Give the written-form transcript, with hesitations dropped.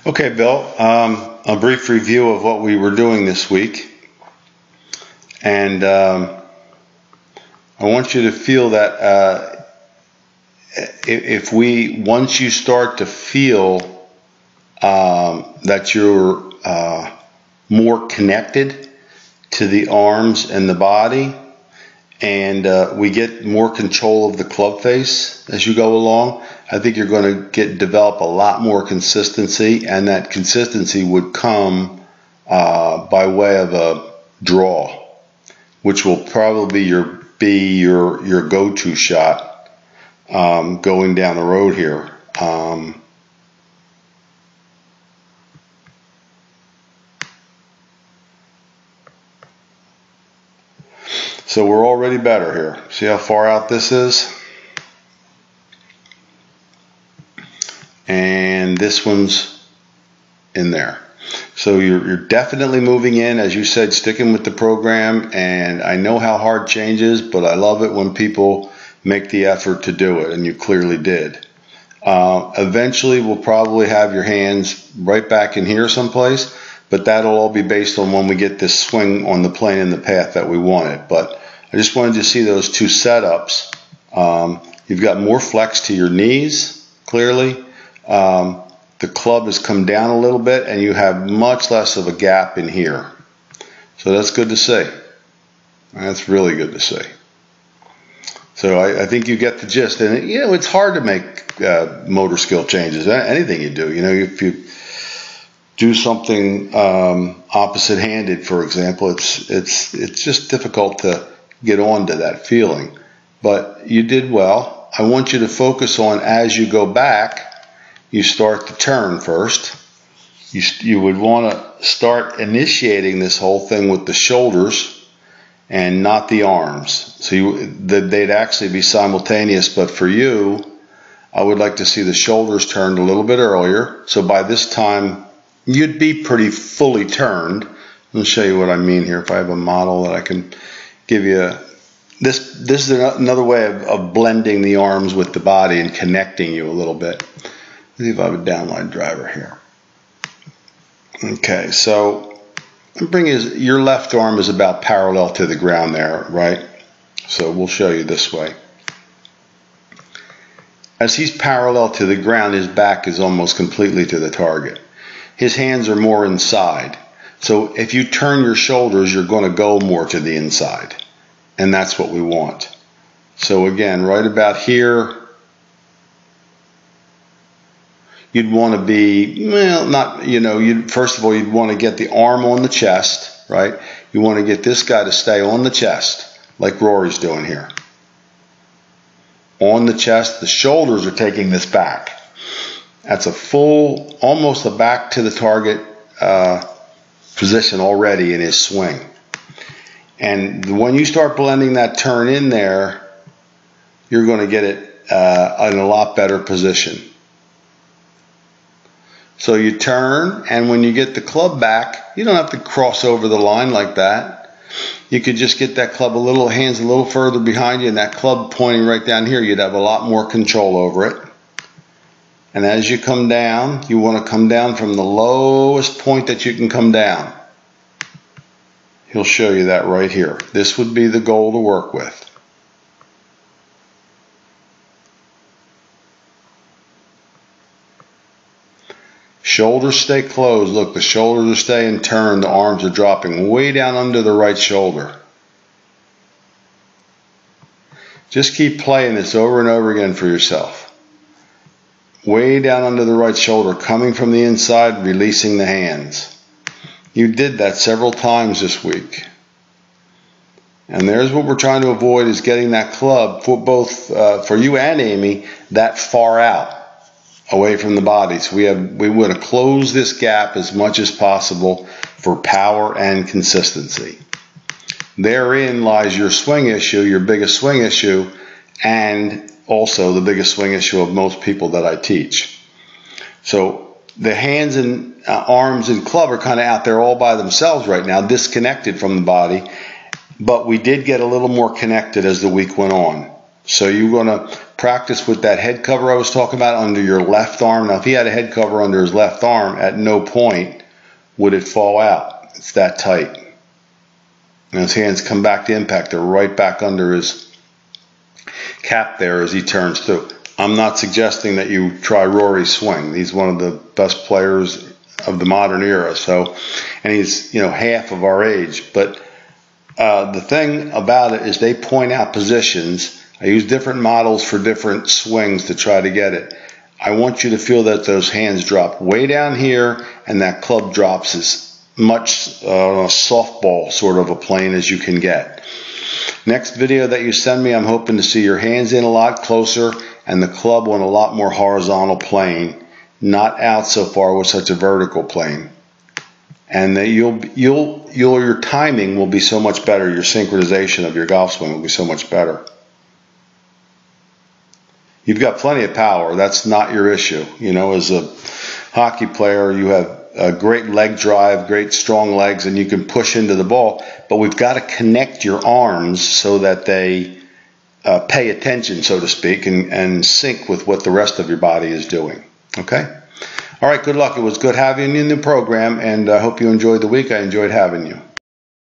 Okay, Bill, a brief review of what we were doing this week. And I want you to feel that once you start to feel that you're more connected to the arms and the body, and we get more control of the club face as you go along, I think you're going to develop a lot more consistency, and that consistency would come by way of a draw, which will probably be your go-to shot going down the road here. So we're already better here. See how far out this is? And this one's in there. So you're definitely moving in, as you said, sticking with the program. And I know how hard change is, but I love it when people make the effort to do it, and you clearly did. Eventually, we'll probably have your hands right back in here someplace, but that'll all be based on when we get this swing on the plane and the path that we want it. But I just wanted to see those two setups. You've got more flex to your knees, clearly. The club has come down a little bit, and you have much less of a gap in here. So that's good to see. That's really good to see. So I think you get the gist. And, it's hard to make motor skill changes. Anything you do. If you do something opposite-handed, for example, it's just difficult to get on to that feeling. But you did well. I want you to focus on, as you go back, you start to turn first. You would want to start initiating this whole thing with the shoulders and not the arms. So they'd actually be simultaneous, but for you, I would like to see the shoulders turned a little bit earlier. So by this time, you'd be pretty fully turned. Let me show you what I mean here. If I have a model that I can give you. This is another way of blending the arms with the body and connecting you a little bit. Let's see if I have a downline driver here. Okay, so your left arm is about parallel to the ground there, right? So we'll show you this way. As he's parallel to the ground, his back is almost completely to the target. His hands are more inside. So if you turn your shoulders, you're going to go more to the inside. And that's what we want. So again, right about here, you'd want to be, first of all, you'd want to get the arm on the chest, right? You want to get this guy to stay on the chest, like Rory's doing here. On the chest, the shoulders are taking this back. That's a full, almost a back to the target position already in his swing. And when you start blending that turn in there, you're going to get it in a lot better position. So you turn, and when you get the club back, you don't have to cross over the line like that. You could just get that club hands a little further behind you, and that club pointing right down here, you'd have a lot more control over it. And as you come down, you want to come down from the lowest point that you can come down. He'll show you that right here. This would be the goal to work with. Shoulders stay closed. Look, the shoulders are staying turned. The arms are dropping way down under the right shoulder. Just keep playing this over and over again for yourself. Way down under the right shoulder, coming from the inside, releasing the hands. You did that several times this week. And there's what we're trying to avoid, is getting that club, for both for you and Amy, that far out, away from the body. So we want to close this gap as much as possible for power and consistency. Therein lies your swing issue, your biggest swing issue, and also the biggest swing issue of most people that I teach. So the hands and arms and club are kind of out there all by themselves right now, disconnected from the body. But we did get a little more connected as the week went on. So you're going to practice with that head cover I was talking about under your left arm. Now, if he had a head cover under his left arm, at no point would it fall out. It's that tight. And his hands come back to impact. They're right back under his cap there as he turns through. I'm not suggesting that you try Rory's swing. He's one of the best players of the modern era. So, and he's, half of our age. But the thing about it is they point out positions. I use different models for different swings to try to get it. I want you to feel that those hands drop way down here and that club drops as much softball sort of a plane as you can get. Next video that you send me, I'm hoping to see your hands in a lot closer and the club on a lot more horizontal plane, not out so far with such a vertical plane. And that your timing will be so much better. Your synchronization of your golf swing will be so much better. You've got plenty of power. That's not your issue. As a hockey player, you have a great leg drive, great strong legs, and you can push into the ball. But we've got to connect your arms so that they pay attention, so to speak, and sync with what the rest of your body is doing. Okay? All right, good luck. It was good having you in the program, and I hope you enjoyed the week. I enjoyed having you.